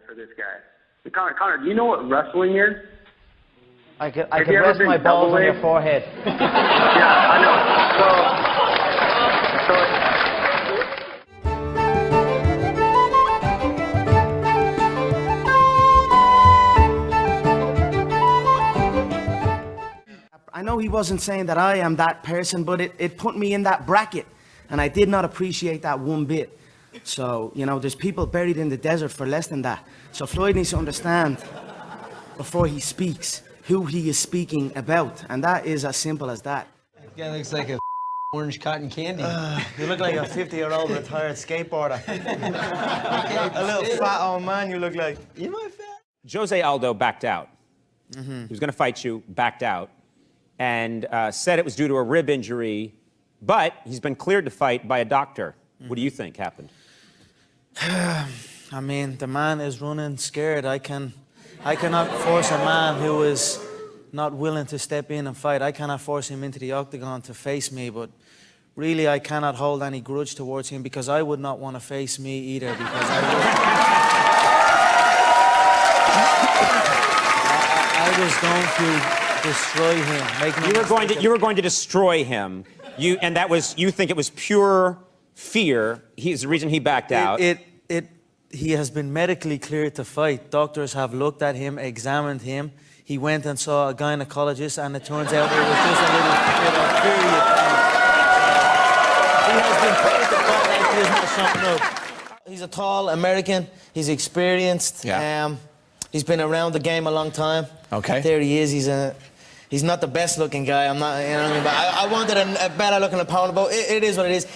for this guy. Conor, do you know what wrestling is? I could rest my balls on your forehead. Yeah, I know. I know he wasn't saying that I am that person, but it put me in that bracket, and I did not appreciate that one bit. So, you know, there's people buried in the desert for less than that. So Floyd needs to understand before he speaks who he is speaking about, and that is as simple as that. That guy looks like a orange cotton candy. You look like a 50-year-old retired skateboarder. A little fat old man you look like. You know what, fat? Jose Aldo backed out. He was going to fight you, backed out, and said it was due to a rib injury, but he's been cleared to fight by a doctor. What do you think happened? I mean, the man is running scared. I cannot force a man who is not willing to step in and fight. I cannot force him into the octagon to face me, but really I cannot hold any grudge towards him because I would not want to face me either because I was going to destroy him. You were going to destroy him. And that was, you think it was pure fear. He's the reason he backed out. He has been medically cleared to fight. Doctors have looked at him, examined him. He went and saw a gynecologist, and it turns out it was just a little bit of period. He has been cleared to fight like he is not something up. He's a tall American. He's experienced. Yeah. He's been around the game a long time. Okay. There he is. He's not the best looking guy. I'm not, you know what I mean? But I wanted a better looking opponent, but it is what it is.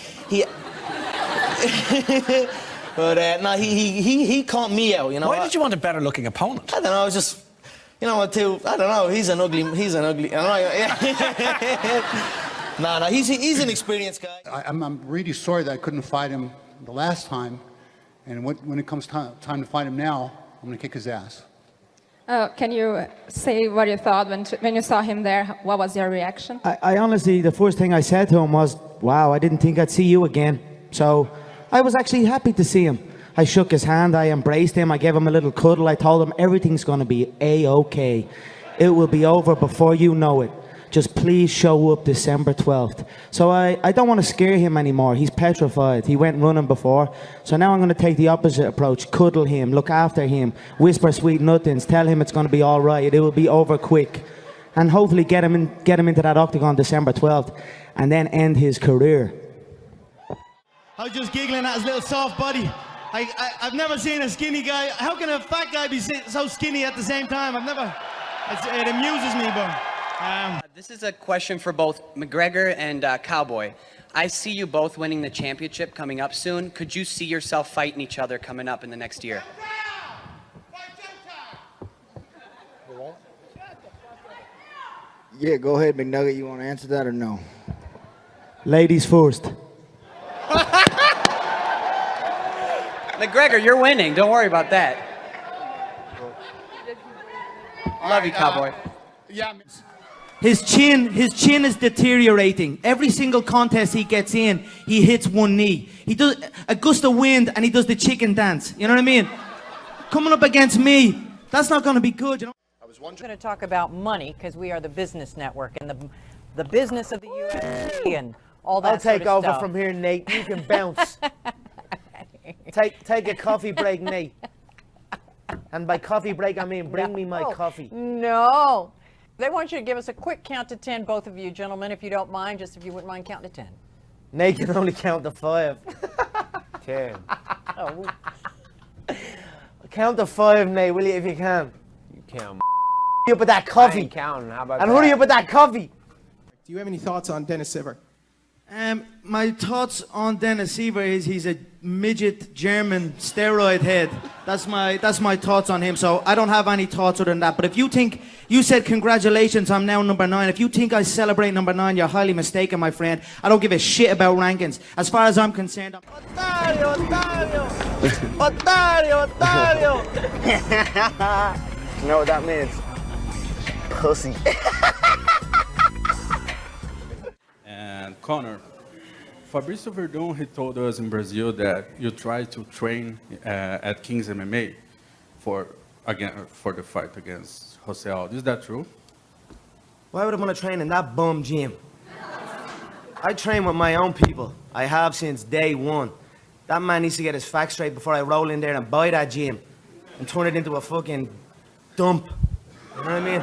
But no, he caught me out, you know. Why did you want a better looking opponent? I don't know, I was just, you know what, too, I don't know, he's an ugly, no, he's an experienced guy. I'm really sorry that I couldn't fight him the last time, and when it comes time to fight him now, I'm gonna kick his ass. Can you say what you thought when you saw him there? What was your reaction? I honestly, the first thing I said to him was, wow, I didn't think I'd see you again. So I was actually happy to see him. I shook his hand, I embraced him, I gave him a little cuddle, I told him everything's going to be A-okay. It will be over before you know it. Just please show up December 12th. So I don't want to scare him anymore. He's petrified. He went running before. So now I'm going to take the opposite approach. Cuddle him, look after him, whisper sweet nothings, tell him it's going to be all right. It will be over quick. And hopefully get him into that octagon December 12th and then end his career. I was just giggling at his little soft body. I've never seen a skinny guy. How can a fat guy be so skinny at the same time? It amuses me, but... This is a question for both McGregor and Cowboy. I see you both winning the championship coming up soon. Could you see yourself fighting each other coming up in the next year? Yeah, go ahead, McNugget. You want to answer that or no? Ladies first. McGregor, you're winning. Don't worry about that. Love you, Cowboy. Yeah. His chin is deteriorating. Every single contest he gets in, he hits one knee. He does a gust of wind and he does the chicken dance. You know what I mean? Coming up against me, that's not going to be good, you know? We're going to talk about money because we are the business network and the business of the UFC and all that. I'll take sort of over stuff. from here, Nate. You can bounce. Take a coffee break, Nate. And by coffee break, I mean bring me my coffee. No. They want you to give us a quick count to 10, both of you gentlemen, if you don't mind, just if you wouldn't mind counting to 10. Nate can only count to 5. 10. Oh. Count to 5, Nate, will you, if you can? You count. Hurry up with that coffee. I ain't counting. How about and that? hurry up with that coffee. Do you have any thoughts on Dennis Siver? My thoughts on Dennis Siver is he's a midget German steroid head. That's my thoughts on him. So I don't have any thoughts other than that. But if you think, you said congratulations, I'm now number 9. If you think I celebrate number 9, you're highly mistaken, my friend. I don't give a shit about rankings. As far as I'm concerned, Otario, Otario! Otario, Otario! You know what that means? Pussy. And Conor, Fabrício Verdun, he told us in Brazil that you try to train at King's MMA for the fight against Jose Aldo. Is that true? Why would I want to train in that bum gym? I train with my own people. I have since day one. That man needs to get his facts straight before I roll in there and buy that gym and turn it into a fucking dump. You know what I mean?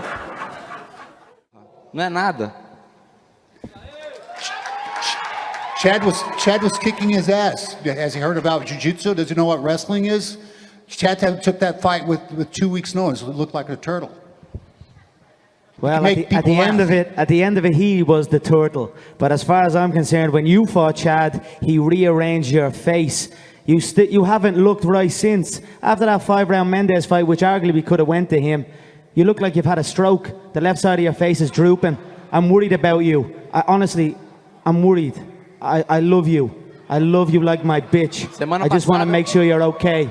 Não é nada. Chad was kicking his ass. Has he heard about jiu-jitsu? Does he know what wrestling is? Chad took that fight with 2 weeks' notice. It looked like a turtle. Well, at the end of it, he was the turtle. But as far as I'm concerned, when you fought Chad, he rearranged your face. You haven't looked right since. After that 5-round Mendes fight, which arguably could have went to him, you look like you've had a stroke. The left side of your face is drooping. I'm worried about you. Honestly, I'm worried. I love you. I love you like my bitch. I just want to make sure you're okay.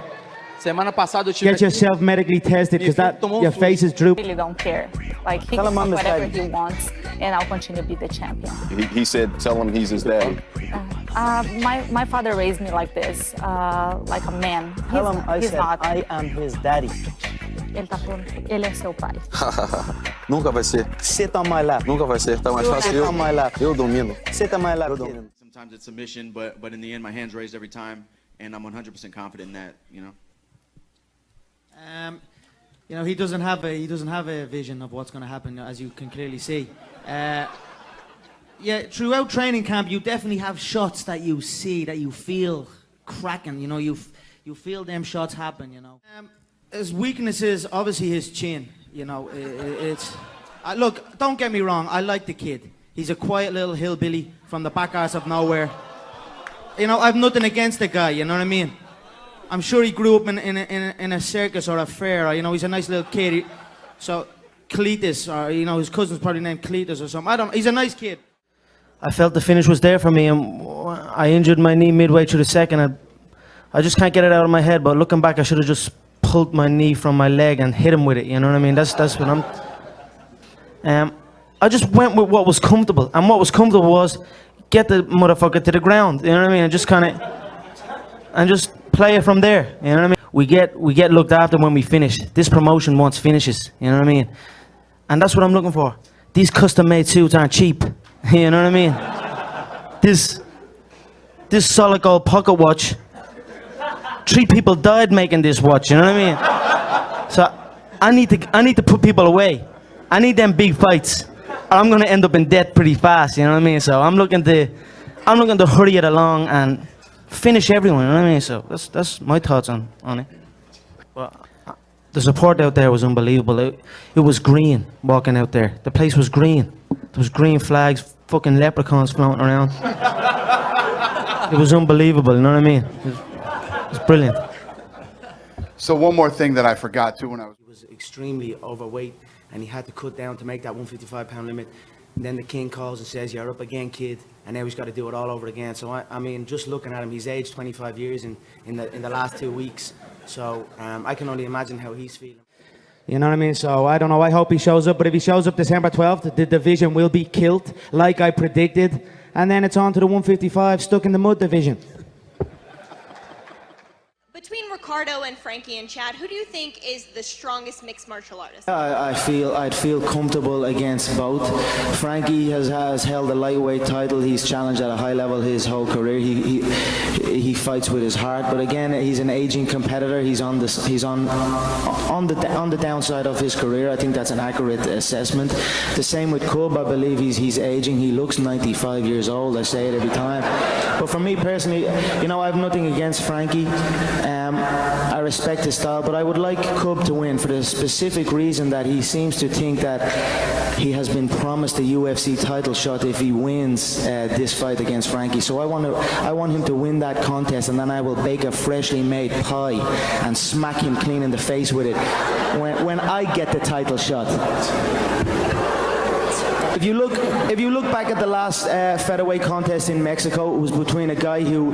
Semana passada eu tive Get yourself medically tested because your face is drooping. I really don't care. Like, he can do whatever he wants, and I'll continue to be the champion. He said, tell him he's his daddy. My father raised me like this, like a man. Tell him he's not. I am his daddy. Ele é seu pai. Nunca vai ser. Sit on my lap. Nunca vai ser. Tá mais fácil. Sit on my lap. Eu domino. Sit on my lap. Sometimes it's submission, but in the end, my hand's raised every time, and I'm 100% confident in that. You know. You know, he doesn't have a vision of what's going to happen, as you can clearly see. Yeah, throughout training camp, you definitely have shots that you see, that you feel cracking. You know, you feel them shots happen. You know, his weakness is obviously his chin. You know, look, don't get me wrong. I like the kid. He's a quiet little hillbilly from the back arse of nowhere. You know, I've nothing against the guy. You know what I mean? I'm sure he grew up in a circus or a fair, or, you know, he's a nice little kid. So, Cletus, or, you know, his cousin's probably named Cletus or something. I don't know. He's a nice kid. I felt the finish was there for me, and I injured my knee midway through the second. I just can't get it out of my head, but looking back, I should have just pulled my knee from my leg and hit him with it, you know what I mean? That's what I'm... I just went with what was comfortable, and what was comfortable was get the motherfucker to the ground, you know what I mean? And just kind of... And just play it from there, you know what I mean? We get looked after when we finish. This promotion wants finishes, you know what I mean? And that's what I'm looking for. These custom-made suits aren't cheap, you know what I mean? This solid gold pocket watch, 3 people died making this watch, you know what I mean? So I need to put people away. I need them big fights, or I'm gonna end up in debt pretty fast, you know what I mean? So I'm looking to hurry it along and finish everyone, you know what I mean? So that's my thoughts on it. But the support out there was unbelievable. It was green walking out there. The place was green. There was green flags, fucking leprechauns floating around. It was unbelievable, you know what I mean? It was brilliant. So one more thing that I forgot too when I was... He was extremely overweight, and he had to cut down to make that 155-pound limit. And then the king calls and says, "You're up again, kid," and now he's got to do it all over again. So I mean, just looking at him, he's aged 25 years in the last 2 weeks. So I can only imagine how he's feeling. You know what I mean? So I don't know. I hope he shows up. But if he shows up December 12th, the division will be killed, like I predicted. And then it's on to the 155 stuck in the mud division. Between Ricardo and Frankie and Chad, who do you think is the strongest mixed martial artist? I'd feel comfortable against both. Frankie has held the lightweight title. He's challenged at a high level his whole career. He fights with his heart, but again, he's an aging competitor. He's on the downside of his career. I think that's an accurate assessment. The same with Cub. I believe he's aging. He looks 95 years old. I say it every time. But for me personally, you know, I have nothing against Frankie. I respect his style, but I would like Cub to win for the specific reason that he seems to think that he has been promised a UFC title shot if he wins this fight against Frankie. So I want him to win that contest, and then I will bake a freshly made pie and smack him clean in the face with it when I get the title shot. If you look back at the last featherweight contest in Mexico, it was between a guy who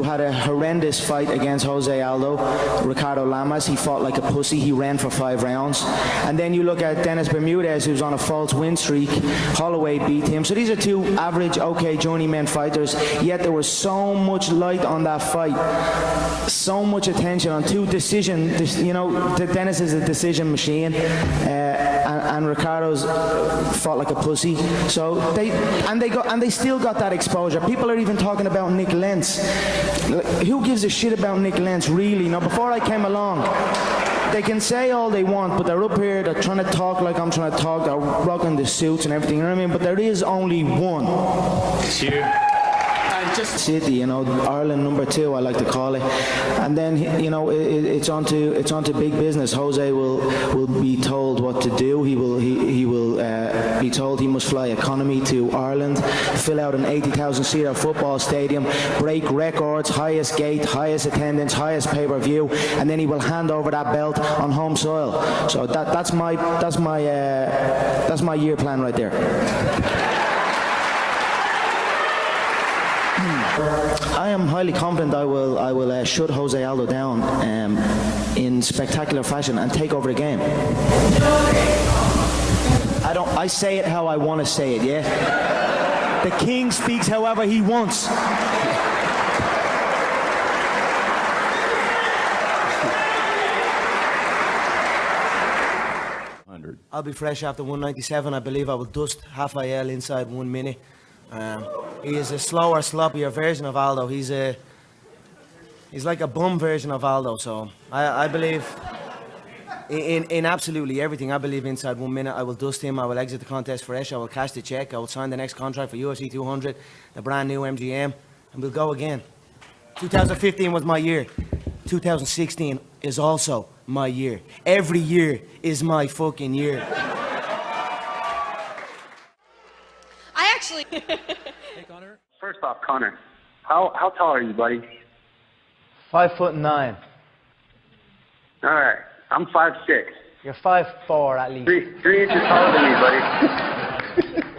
had a horrendous fight against Jose Aldo, Ricardo Lamas. He fought like a pussy. He ran for 5 rounds. And then you look at Dennis Bermudez, who's on a false win streak. Holloway beat him. So these are 2 average, okay, journeyman fighters. Yet there was so much light on that fight, so much attention on 2 decisions. You know, Dennis is a decision machine. And Ricardo's fought like a pussy. So they still got that exposure. People are even talking about Nick Lentz. Who gives a shit about Nick Lentz, really? Now, before I came along, they can say all they want, but they're up here, they're trying to talk like I'm trying to talk, they're rocking the suits and everything, you know what I mean? But there is only one. It's you. City, you know, Ireland number 2, I like to call it, and then you know it's onto big business. Jose will be told what to do. He will be told he must fly economy to Ireland, fill out an 80,000-seater football stadium, break records, highest gate, highest attendance, highest pay-per-view, and then he will hand over that belt on home soil. So that's my year plan right there. I am highly confident I will shut Jose Aldo down in spectacular fashion and take over the game. I say it how I want to say it, yeah? The king speaks however he wants. I'll be fresh after 197. I believe I will dust Rafael inside 1 minute. He is a slower, sloppier version of Aldo. He's like a bum version of Aldo. So I believe in absolutely everything. I believe inside 1 minute I will dust him. I will exit the contest fresh. I will cash the check. I will sign the next contract for UFC 200, the brand new MGM, and we'll go again. 2015 was my year. 2016 is also my year. Every year is my fucking year. Hey, Conor. First off, Conor, how tall are you, buddy? 5'9". All right, I'm 5'6". You're 5'4" at least. 3 inches taller than me, buddy.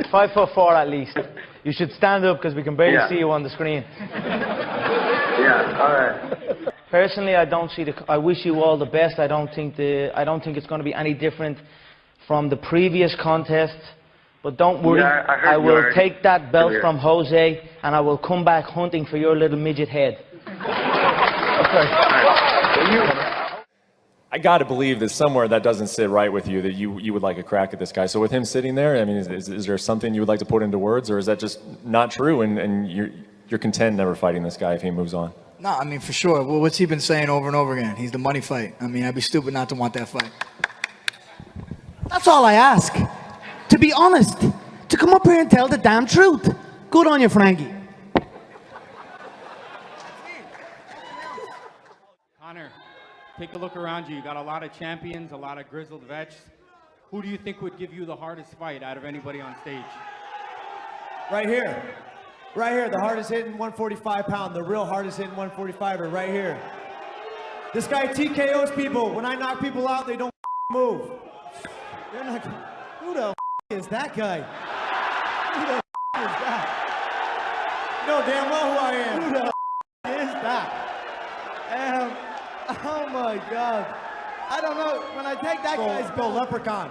5'4" at least. You should stand up because we can barely see you on the screen. Yeah. All right. Personally, I wish you all the best. I don't think it's going to be any different from the previous contest. But don't worry, I will take that belt from Jose and I will come back hunting for your little midget head. I got to believe that somewhere that doesn't sit right with you, that you would like a crack at this guy. So with him sitting there, I mean, is there something you would like to put into words, or is that just not true and you're content never fighting this guy if he moves on? No, I mean, for sure. Well, what's he been saying over and over again? He's the money fight. I mean, I'd be stupid not to want that fight. That's all I ask. To be honest, to come up here and tell the damn truth. Good on you, Frankie. Conor, take a look around you. You got a lot of champions, a lot of grizzled vets. Who do you think would give you the hardest fight out of anybody on stage? Right here. Right here, the hardest hitting 145-pound, the real hardest hitting 145er, right here. This guy TKOs people. When I knock people out, they don't move. They're not. Who the is that guy? Who the is that? You know damn well who I am. Who the is that? Oh my God. I don't know. When I take that guy's belt, Leprechaun.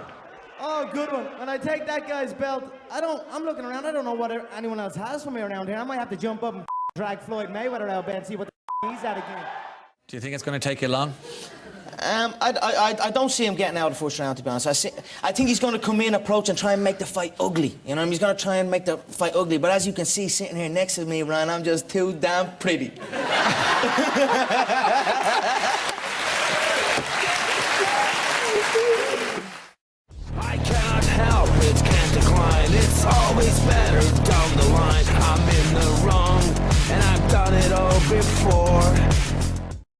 Oh, good one. When I take that guy's belt, I'm looking around. I don't know what anyone else has for me around here. I might have to jump up and drag Floyd Mayweather out there and see what the he's at again. Do you think it's going to take you long? I don't see him getting out of the first round, to be honest. I think he's going to come in, approach, and try and make the fight ugly. You know, he's going to try and make the fight ugly. But as you can see, sitting here next to me, Ryan, I'm just too damn pretty. I cannot help it, can't decline. It's always better down the line. I'm in the wrong, and I've done it all before.